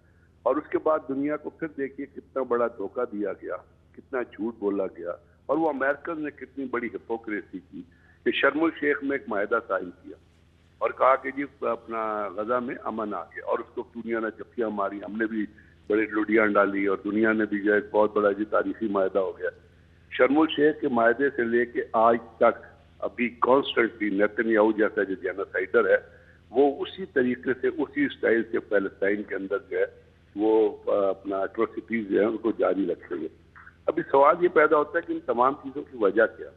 اور اس کے بعد دنیا کو پھر دیکھیے کتنا بڑا دھوکہ دیا گیا, کتنا جھوٹ بولا گیا, اور وہ امریکن نے کتنی بڑی ہپوکریسی کی کہ شرم الشیخ میں ایک معاہدہ سائن کیا اور کہا کہ جی اپنا غزہ میں امن آ گیا، اور اس کو دنیا نے جفیاں ماری، ہم نے بھی بڑے لڈیاں ڈالی، اور دنیا نے بھی جو ایک بہت بڑا جی تاریخی معاہدہ ہو گیا۔ شرم الشیخ کے معاہدے سے لے کے آج تک ابھی کانسٹنٹلی نیتن یاہو جیسا جو جینوسائڈر ہے وہ اسی طریقے سے اسی اسٹائل سے فلسطین کے اندر جو ہے وہ اپنا اٹروسٹیز جو ہے ان کو جاری رکھیں گے۔ ابھی سوال یہ پیدا ہوتا ہے کہ ان تمام چیزوں کی وجہ کیا؟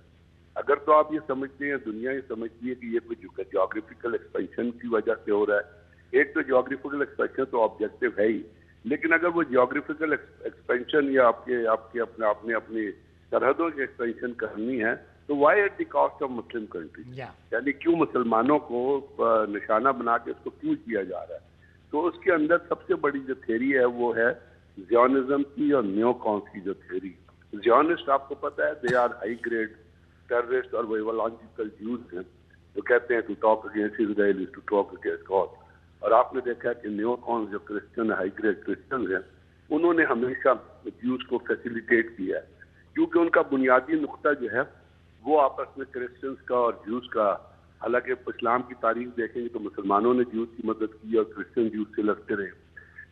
اگر تو آپ یہ سمجھتے ہیں، دنیا یہ سمجھتی ہے کہ یہ کوئی جیوگرافیکل ایکسپینشن کی وجہ سے ہو رہا ہے، ایک تو جیوگرافیکل ایکسپینشن تو آبجیکٹو ہے ہی، لیکن اگر وہ جیوگرافیکل ایکسپینشن یا آپ کے اپنی سرحدوں کی ایکسپینشن کرنی ہے تو why at the cost of Muslim country, یعنی کیوں مسلمانوں کو نشانہ بنا کے اس کو کیوں کیا جا رہا ہے؟ تو اس کے اندر سب سے بڑی جو تھیری ہے وہ ہے زیونزم کی اور نیو کانس کی جو تھیری۔ زیونسٹ آپ کو پتہ ہے they are high grade terrorist اور ایوالوجیکل جوز ہیں جو کہتے ہیں to talk against Israel is to talk against God, اور آپ نے دیکھا ہے کہ نیو کانس جو کرسچن ہائی گریڈ کرسچنز ہیں انہوں نے ہمیشہ جوز کو فیسیلیٹیٹ کیا ہے، کیونکہ ان کا بنیادی نقطہ جو ہے وہ آپس میں کرسچنز کا اور جوز کا، حالانکہ اسلام کی تاریخ دیکھیں گے تو مسلمانوں نے جوز کی مدد کی اور کرسچن جوز سے لڑتے رہے،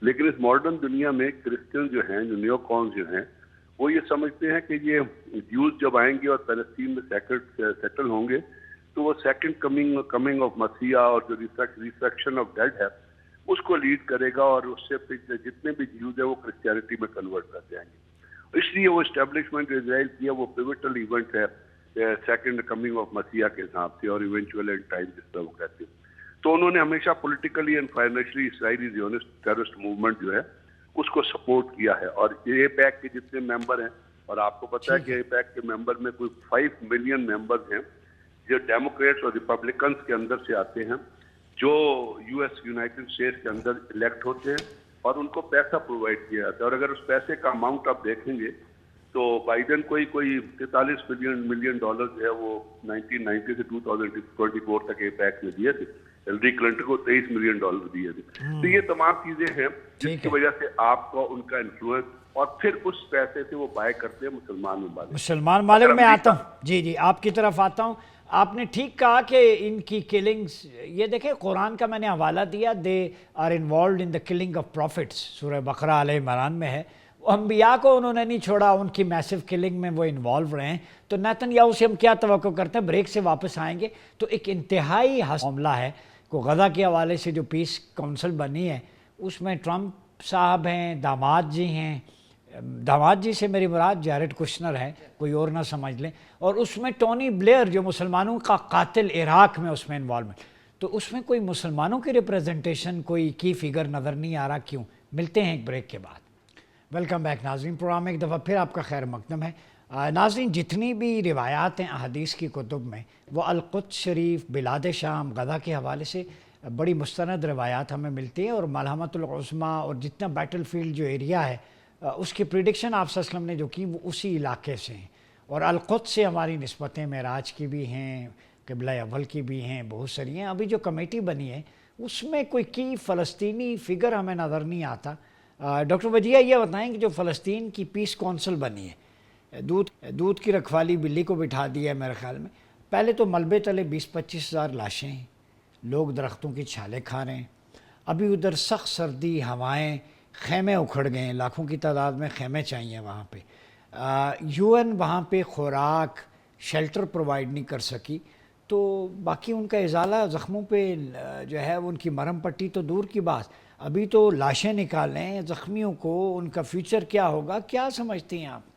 لیکن اس ماڈرن دنیا میں کرسچن جو ہیں، جو نیو کانس جو ہیں، وہ یہ سمجھتے ہیں کہ یہ جوز جب آئیں گے اور فلسطین میں سیٹل ہوں گے تو وہ سیکنڈ کمنگ آف مسیح اور جو ریسرکشن آف ڈیڈ ہے اس کو لیڈ کرے گا، اور اس سے جتنے بھی جوز ہیں وہ کرسچینٹی میں کنورٹ کر جائیں گے۔ اس لیے وہ اسٹیبلشمنٹ اسرائیل کی ہے وہ پیوٹل ایونٹ ہے سیکنڈ کمنگ آف مسیح کے حساب سے، اور ایونچوئل اینڈ ٹائم جس طرح وہ کہتے ہیں۔ تو انہوں نے ہمیشہ politically and financially Israeli Zionist terrorist movement جو ہے اس کو سپورٹ کیا ہے، اور اے پیک کے جتنے ممبر ہیں، اور آپ کو پتہ ہے کہ اے پیک کے ممبر میں کوئی 5 ملین ممبرز ہیں جو ڈیموکریٹس اور ریپبلکنس کے اندر سے آتے ہیں، جو یونائٹڈ اسٹیٹس کے اندر الیکٹ ہوتے ہیں، اور ان کو پیسہ پرووائڈ کیا جاتا ہے۔ اور اگر اس پیسے کا اماؤنٹ آپ دیکھیں گے تو بائیڈن کوئی 43 ملین ڈالر جو ہے وہ 1990 سے 2024 تک اے پیک میں دیے تھے، ہلری کلنٹن کو 23 ملین ڈالر دیے تھے۔ تو یہ تمام چیزیں ہیں جس کی وجہ سے آپ کو ان کا انفلوئنس، اور پھر اس پیسے سے وہ بائی کرتے ہیں مسلمان ممالک میں آتا ہوں جی آپ کی طرف آتا ہوں۔ آپ نے ٹھیک کہا کہ ان کی کلنگز، یہ دیکھیں قرآن کا میں نے حوالہ دیا، they are involved in the killing of prophets, سورہ بقرہ آل عمران میں ہے، انبیاء کو انہوں نے نہیں چھوڑا، ان کی میسو کلنگ میں وہ انوالو رہے ہیں۔ تو نیتن یاہو سے ہم کیا توقع کرتے ہیں؟ بریک سے واپس آئیں گے تو ایک انتہائی معاملہ ہے کو غزہ کے حوالے سے جو پیس کونسل بنی ہے اس میں ٹرمپ صاحب ہیں، داماد جی ہیں، داماد جی سے میری مراد جیرڈ کشنر ہے، کوئی اور نہ سمجھ لیں، اور اس میں ٹونی بلیئر جو مسلمانوں کا قاتل عراق میں اس میں انوالومنٹ، تو اس میں کوئی مسلمانوں کی ریپریزنٹیشن کوئی کی فگر نظر نہیں آ رہا، کیوں؟ ملتے ہیں ایک بریک کے بعد۔ ویلکم بیک ناظرین، پروگرام میں ایک دفعہ پھر آپ کا خیر مقدم ہے۔ ناظرین، جتنی بھی روایات ہیں احادیث کی کتب میں وہ القدس شریف، بلاد شام، غزہ کے حوالے سے بڑی مستند روایات ہمیں ملتی ہیں، اور ملحمۃ العظمیٰ اور جتنا بیٹل فیلڈ جو ایریا ہے اس کی پریڈکشن آپ صلی اللہ علیہ وسلم نے جو کی وہ اسی علاقے سے ہیں، اور القدس سے ہماری نسبتیں معراج کی بھی ہیں، قبلہ اول کی بھی ہیں، بہت ساری ہیں۔ ابھی جو کمیٹی بنی ہے اس میں کوئی کی فلسطینی فگر ہمیں نظر نہیں آتا۔ ڈاکٹر وجیہ یہ بتائیں کہ جو فلسطین کی پیس کونسل بنی ہے، دودھ کی رکھوالی بلی کو بٹھا دیا ہے میرے خیال میں، پہلے تو ملبے تلے 20-25 ہزار لاشیں ہیں، لوگ درختوں کی چھالیں کھا رہے ہیں، ابھی ادھر سخت سردی، ہوائیں، خیمے اکھڑ گئے ہیں، لاکھوں کی تعداد میں خیمے چاہیے وہاں پہ، یو این وہاں پہ خوراک شیلٹر پرووائڈ نہیں کر سکی، تو باقی ان کا ازالہ زخموں پہ جو ہے ان کی مرہم پٹی تو دور کی بات، ابھی تو لاشیں نکالیں زخمیوں کو، ان کا فیوچر کیا ہوگا؟ کیا سمجھتی ہیں آپ؟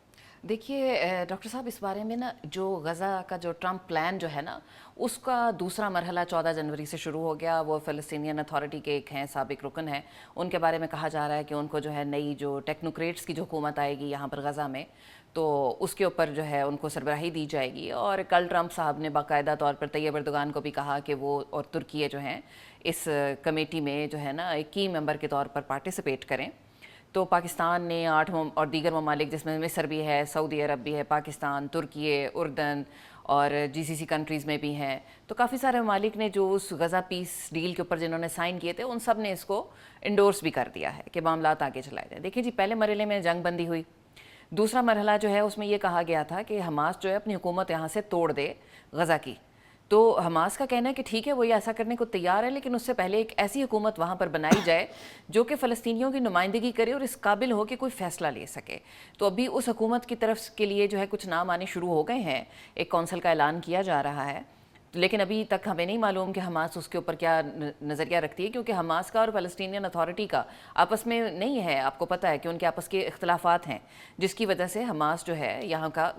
دیکھیے ڈاکٹر صاحب، اس بارے میں نا جو غزہ کا جو ٹرمپ پلان جو ہے نا اس کا دوسرا مرحلہ 14 جنوری سے شروع ہو گیا۔ وہ فلسطینین اتھارٹی کے ایک ہیں، سابق رکن ہیں، ان کے بارے میں کہا جا رہا ہے کہ ان کو جو ہے نئی جو ٹیکنوکریٹس کی جو حکومت آئے گی یہاں پر غزہ میں، تو اس کے اوپر جو ہے ان کو سربراہی دی جائے گی۔ اور کل ٹرمپ صاحب نے باقاعدہ طور پر طیب اردوغان کو بھی کہا کہ وہ اور ترکیہ جو ہیں اس کمیٹی میں جو ہے نا ایک کی ممبر کے طور پر پارٹیسپیٹ کریں۔ تو پاکستان نے 8 اور دیگر ممالک جس میں مصر بھی ہے، سعودی عرب بھی ہے، پاکستان، ترکیہ، اردن اور GCC کنٹریز میں بھی ہیں، تو کافی سارے ممالک نے جو اس غزہ پیس ڈیل کے اوپر جنہوں نے سائن کیے تھے ان سب نے اس کو انڈورس بھی کر دیا ہے کہ معاملات آگے چلائے جائیں۔ دیکھیں جی، پہلے مرحلے میں جنگ بندی ہوئی، دوسرا مرحلہ جو ہے اس میں یہ کہا گیا تھا کہ حماس جو ہے اپنی حکومت یہاں سے توڑ دے غزہ کی، تو حماس کا کہنا ہے کہ ٹھیک ہے وہ یہ ایسا کرنے کو تیار ہے، لیکن اس سے پہلے ایک ایسی حکومت وہاں پر بنائی جائے جو کہ فلسطینیوں کی نمائندگی کرے اور اس قابل ہو کہ کوئی فیصلہ لے سکے. تو ابھی اس حکومت کی طرف کے لیے جو ہے کچھ نام آنے شروع ہو گئے ہیں، ایک کونسل کا اعلان کیا جا رہا ہے، لیکن ابھی تک ہمیں نہیں معلوم کہ حماس اس کے اوپر کیا نظریہ رکھتی ہے، کیونکہ حماس کا اور فلسطینین اتھارٹی کا آپس میں نہیں ہے. آپ کو پتہ ہے کہ ان کے آپس کے اختلافات ہیں، جس کی وجہ سے حماس جو ہے یہاں کا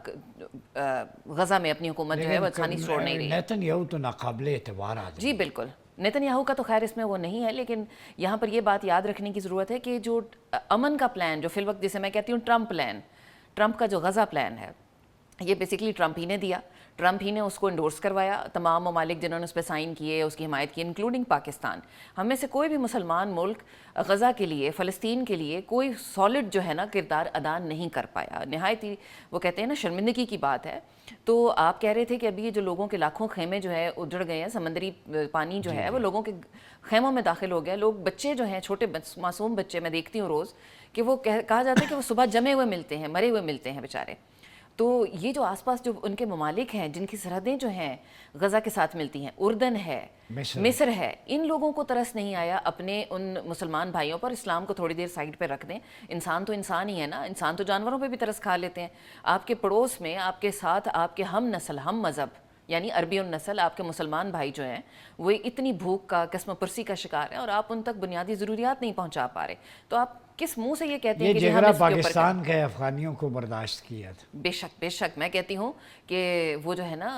غزہ میں اپنی حکومت جو ہے وہ آسانی چھوڑ نہیں رہی. نیتن یاہو تو ناقابل اعتبار آدمی. جی بالکل، نیتن یاہو کا تو خیر اس میں وہ نہیں ہے، لیکن یہاں پر یہ بات یاد رکھنے کی ضرورت ہے کہ جو امن کا پلان جو فی الوقت جسے میں کہتی ہوں ٹرمپ پلان، ٹرمپ کا جو غزہ پلان ہے، یہ بیسیکلی ٹرمپ ہی نے دیا، ٹرمپ ہی نے اس کو انڈورس کروایا. تمام ممالک جنہوں نے اس پہ سائن کیے، اس کی حمایت کی، انکلوڈنگ پاکستان. ہم میں سے کوئی بھی مسلمان ملک غزہ کے لیے، فلسطین کے لیے کوئی سالڈ جو ہے نا کردار ادا نہیں کر پایا. نہایت ہی وہ کہتے ہیں نا شرمندگی کی بات ہے. تو آپ کہہ رہے تھے کہ ابھی یہ جو لوگوں کے لاکھوں خیمے جو ہے اجڑ گئے ہیں، سمندری پانی جو ہے وہ لوگوں کے خیموں میں داخل ہو گیا. لوگ بچے جو ہیں چھوٹے معصوم بچے، میں دیکھتی ہوں روز کہ وہ کہا جاتا ہے کہ وہ صبح جمے ہوئے ملتے ہیں، مرے ہوئے ملتے ہیں بیچارے. تو یہ جو آس پاس جو ان کے ممالک ہیں جن کی سرحدیں جو ہیں غزہ کے ساتھ ملتی ہیں، اردن ہے، مصر ہے، ان لوگوں کو ترس نہیں آیا اپنے ان مسلمان بھائیوں پر. اسلام کو تھوڑی دیر سائڈ پہ رکھ دیں، انسان تو انسان ہی ہے نا، انسان تو جانوروں پہ بھی ترس کھا لیتے ہیں. آپ کے پڑوس میں، آپ کے ساتھ، آپ کے ہم نسل، ہم مذہب یعنی عربی النسل آپ کے مسلمان بھائی جو ہیں وہ اتنی بھوک کا، قسم پرسی کا شکار ہیں اور آپ ان تک بنیادی ضروریات نہیں پہنچا پا رہے. تو آپ کس منہ سے یہ کہتے ہیں کہ جگرا پاکستان کے افغانیوں کو برداشت کیا تھا؟ بے شک بے شک، میں کہتی ہوں کہ وہ جو ہے نا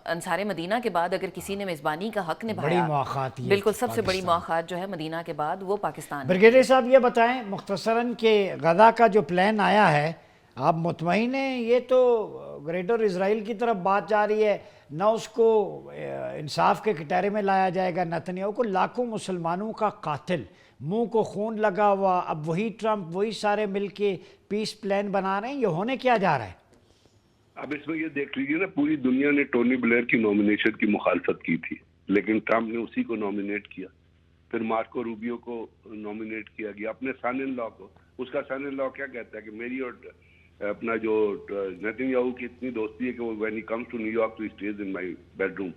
انصار مدینہ کے بعد اگر کسی نے میزبانی کا حق نبھایا، بڑی مواخات، بالکل سب سے بڑی مواخات جو ہے مدینہ کے بعد وہ پاکستان. بریگیڈیئر صاحب یہ بتائیں مختصراً کہ غزہ کا جو پلان آیا ہے، آپ مطمئن ہیں؟ یہ تو گریٹر اسرائیل کی طرف بات جا رہی ہے، نہ اس کو انصاف کے کٹہرے میں لایا جائے گا. نتنیاہو کو لاکھوں مسلمانوں کا قاتل، منہ کو خون لگا ہوا، اب وہی ٹرمپ، وہی سارے مل کے پیس پلان بنا رہے ہیں. یہ ہونے کیا جا رہا ہے؟ اب اس میں یہ دیکھ لیجیے نا، پوری دنیا نے ٹونی بلیئر کی نومینیشن کی مخالفت کی تھی، لیکن ٹرمپ نے اسی کو نومینیٹ کیا. پھر مارکو روبیو کو نومینیٹ کیا گیا، اپنے سن ان لا کو. اس کا سن ان لا کیا کہتا ہے کہ میری اور اپنا جو نیتن یاہو کی اتنی دوستی ہے کہ وہ when he comes to New York to stays in my bedroom.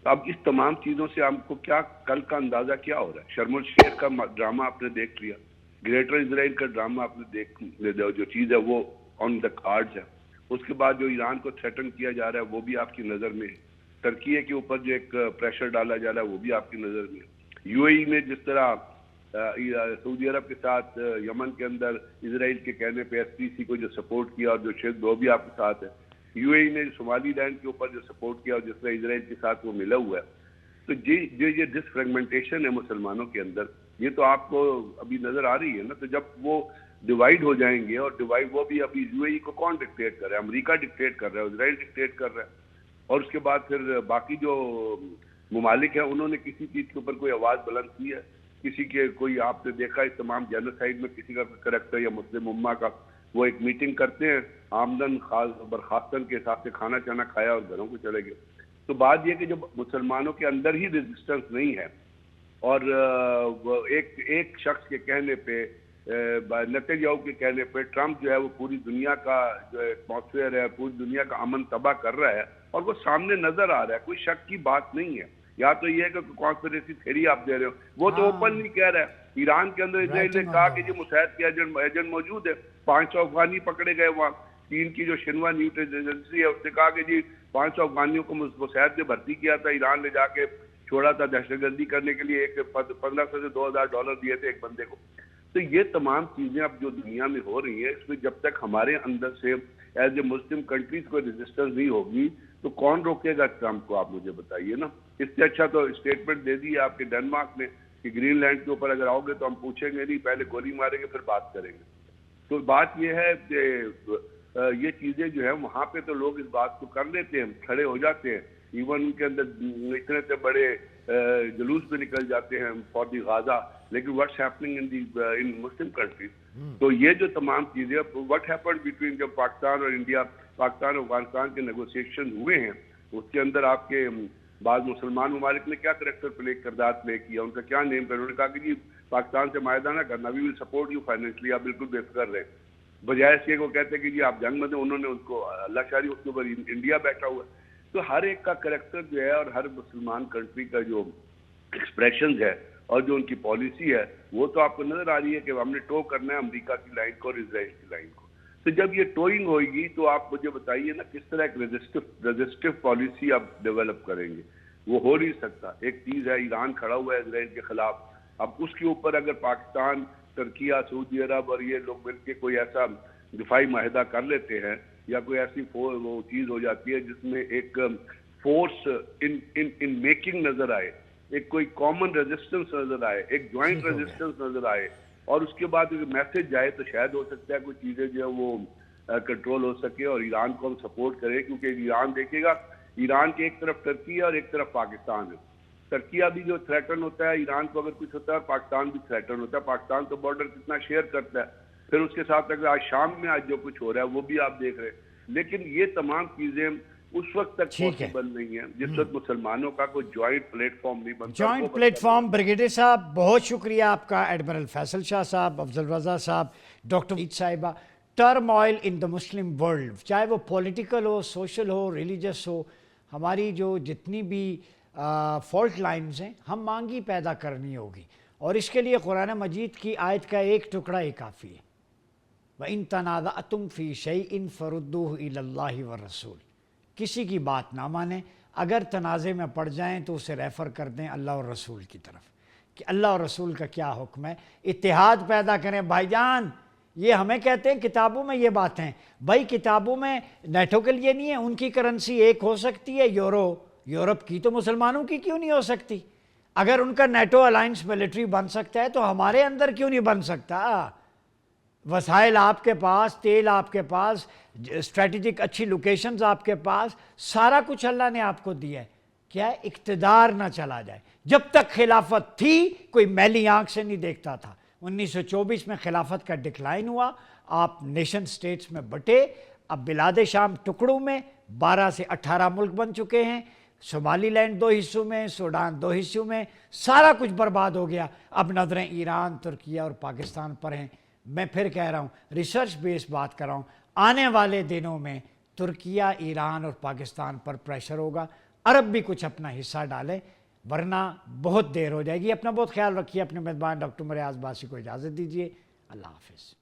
اب اس تمام چیزوں سے ہم کو کیا کل کا اندازہ کیا ہو رہا ہے؟ شرم الشیخ کا ڈرامہ آپ نے دیکھ لیا، گریٹر اسرائیل کا ڈرامہ آپ نے دیکھ، جو چیز ہے وہ آن دا کارڈز ہے. اس کے بعد جو ایران کو تھریٹن کیا جا رہا ہے وہ بھی آپ کی نظر میں ہے. ترکیے کے اوپر جو ایک پریشر ڈالا جا رہا ہے وہ بھی آپ کی نظر میں ہے. یو اے ای نے جس طرح سعودی عرب کے ساتھ یمن کے اندر اسرائیل کے کہنے پہ ایس پی سی کو جو سپورٹ کیا اور جو شیخ وہ بھی آپ کے ساتھ ہے. یو اے ای نے سومالی لینڈ کے اوپر جو سپورٹ کیا اور جس طرح اسرائیل کے ساتھ وہ ملا ہوا ہے. تو جو یہ ڈس فریگمنٹیشن ہے مسلمانوں کے اندر، یہ تو آپ کو ابھی نظر آ رہی ہے نا. تو جب وہ ڈیوائیڈ ہو جائیں گے، اور ڈیوائیڈ وہ بھی ابھی یو اے ای کو کون ڈکٹیٹ کر رہا ہے؟ امریکہ ڈکٹیٹ کر رہا ہے، اسرائیل ڈکٹیٹ کر رہا ہے. اور اس کے بعد پھر باقی جو ممالک ہیں انہوں نے کسی چیز کے اوپر کوئی آواز بلند کی ہے؟ کسی کے کوئی آپ نے دیکھا اس تمام جینوسائیڈ میں کسی کا کریکٹر یا مسلم امہ کا؟ وہ ایک میٹنگ کرتے ہیں، آمدن برخاستن کے حساب سے کھانا چانا کھایا اور گھروں کو چلے گئے. تو بات یہ کہ جب مسلمانوں کے اندر ہی ریزسٹنس نہیں ہے، اور ایک شخص کے کہنے پہ، نیتن یاہو کے کہنے پہ، ٹرمپ جو ہے وہ پوری دنیا کا جو ایٹماسفیئر ہے، پوری دنیا کا امن تباہ کر رہا ہے، اور وہ سامنے نظر آ رہا ہے، کوئی شک کی بات نہیں ہے. یا تو یہ ہے کہ کانسپریسی تھیوری آپ دے رہے ہو، وہ تو اوپنلی کہہ رہا ہے. ایران کے اندر اسرائیل نے کہا کہ یہ مساعد کے ایجنٹ موجود ہے، 500 افغانی پکڑے گئے وہاں. چین کی جو شنوا نیوز ایجنسی ہے اس نے کہا کہ جی 500 افغانیوں کو مساعد نے بھرتی کیا تھا، ایران نے جا کے چھوڑا تھا دہشت گردی کرنے کے لیے، ایک $1,500 سے $2,000 دیے تھے ایک بندے کو. تو یہ تمام چیزیں اب جو دنیا میں ہو رہی ہیں، اس میں جب تک ہمارے اندر سے ایز اے مسلم کنٹریز کو ریزسٹنس نہیں ہوگی تو کون روکے گا ٹرمپ کو؟ آپ مجھے بتائیے نا. اس سے اچھا تو اسٹیٹمنٹ دے دی آپ کے ڈنمارک نے کہ گرین لینڈ کے اوپر اگر آؤ گے تو ہم پوچھیں گے نہیں، پہلے گولی ماریں گے پھر بات کریں گے. تو بات یہ ہے کہ یہ چیزیں جو ہیں وہاں پہ تو لوگ اس بات کو کر لیتے ہیں، کھڑے ہو جاتے ہیں، ایون ان کے اندر اتنے سے بڑے جلوس بھی نکل جاتے ہیں فار دی غازہ. لیکن what's happening in Muslim countries? تو یہ جو تمام چیزیں، واٹ ہیپنڈ بٹوین جب پاکستان اور انڈیا، پاکستان اور افغانستان کے نیگوسیشن ہوئے ہیں، اس کے اندر آپ کے بعض مسلمان ممالک نے کیا کردار پلے کیا، ان کا کیا نیم کر؟ انہوں نے کہا کہ جی پاکستان سے معاہدہ نہ کرنا، وی ول سپورٹ یو فائنینشلی، آپ بالکل بے فکر رہے. بجائے اس کے وہ کہتے ہیں کہ جی آپ جنگ میں تھے، انہوں نے ان کو اللہ شاری اس کے اوپر انڈیا بیٹھا ہوا ہے. تو ہر ایک کا کریکٹر جو ہے اور ہر مسلمان کنٹری کا جو ایکسپریشنز ہے اور جو ان کی پالیسی ہے وہ تو آپ کو نظر آ رہی ہے کہ ہم نے ٹو کرنا ہے امریکہ کی لائن کو اور اسرائیل کی لائن کو. تو جب یہ ٹوئنگ ہوئے گی تو آپ مجھے بتائیے نا کس طرح ایک رزسٹو پالیسی آپ ڈیولپ کریں گے. وہ ہو نہیں سکتا. ایک چیز ہے ایران کھڑا ہوا ہے اسرائیل کے خلاف, اب اس کے اوپر اگر پاکستان, ترکیہ, سعودی عرب اور یہ لوگ مل کے کوئی ایسا دفاعی معاہدہ کر لیتے ہیں یا کوئی ایسی وہ چیز ہو جاتی ہے جس میں ایک فورس ان میکنگ نظر آئے, ایک کوئی کامن ریزسٹنس نظر آئے, ایک جوائنٹ ریزسٹنس نظر آئے اور اس کے بعد میسج جائے تو شاید ہو سکتا ہے کوئی چیزیں جو ہے وہ کنٹرول ہو سکے اور ایران کو ہم سپورٹ کریں. کیونکہ ایران دیکھے گا ایران کے ایک طرف ترکی ہے اور ایک طرف پاکستان ہے. ترکیہ بھی جو تھریٹن ہوتا ہے ایران کو اگر کچھ ہوتا ہے, پاکستان بھی تھریٹن ہوتا ہے. پاکستان تو بارڈر کتنا شیئر کرتا ہے. پھر اس کے ساتھ اگر آج شام میں آج جو کچھ ہو رہا ہے وہ بھی آپ دیکھ رہے ہیں. لیکن یہ تمام چیزیں اس وقت تک پاسبل نہیں ہیں جس وقت مسلمانوں کا کوئی جوائنٹ پلیٹ فارم نہیں بنتا. Joint plate form. بریگیڈیئر صاحب بہت شکریہ آپ کا, ایڈمرل فیصل شاہ صاحب, افضل رضا صاحب, ڈاکٹر عید صاحبہ. ٹرم آئل ان دا مسلم ورلڈ, چاہے وہ پولیٹیکل ہو, سوشل ہو, ریلیجس ہو, ہماری جو جتنی بھی فالٹ لائنز ہیں ہم مانگی پیدا کرنی ہوگی, اور اس کے لیے قرآن مجید کی آیت کا ایک ٹکڑا ہی کافی ہے. وَإِن تَنَازَعْتُمْ فِي شَيْءٍ فَرُدُّوهُ إِلَى اللَّهِ وَالرَّسُولِ. کسی کی بات نہ مانیں, اگر تنازع میں پڑ جائیں تو اسے ریفر کر دیں اللہ اور رسول کی طرف کہ اللہ اور رسول کا کیا حکم ہے. اتحاد پیدا کریں بھائی جان. یہ ہمیں کہتے ہیں کتابوں میں یہ باتیں, بھائی کتابوں میں نیٹو کے لیے نہیں ہے, ان کی کرنسی ایک ہو سکتی ہے یورو, یورپ کی, تو مسلمانوں کی کیوں نہیں ہو سکتی؟ اگر ان کا نیٹو الائنس ملٹری بن سکتا ہے تو ہمارے اندر کیوں نہیں بن سکتا؟ وسائل آپ کے پاس, تیل آپ کے پاس, اسٹریٹجک اچھی لوکیشنز آپ کے پاس, سارا کچھ اللہ نے آپ کو دیا ہے. کیا ہے؟ اقتدار نہ چلا جائے. جب تک خلافت تھی کوئی میلی آنکھ سے نہیں دیکھتا تھا. 1924 میں خلافت کا ڈکلائن ہوا, آپ نیشن سٹیٹس میں بٹے, اب بلاد شام ٹکڑوں میں 12 سے 18 ملک بن چکے ہیں. صومالی لینڈ 2 حصوں میں, سوڈان 2 حصوں میں, سارا کچھ برباد ہو گیا. اب نظریں ایران, ترکیہ اور پاکستان پر ہیں. میں پھر کہہ رہا ہوں, ریسرچ بیس بات کر رہا ہوں, آنے والے دنوں میں ترکیہ, ایران اور پاکستان پر پریشر ہوگا. عرب بھی کچھ اپنا حصہ ڈالے ورنہ بہت دیر ہو جائے گی. اپنا بہت خیال رکھیے. اپنے میزبان ڈاکٹر مریاض عباسی کو اجازت دیجیے. اللہ حافظ.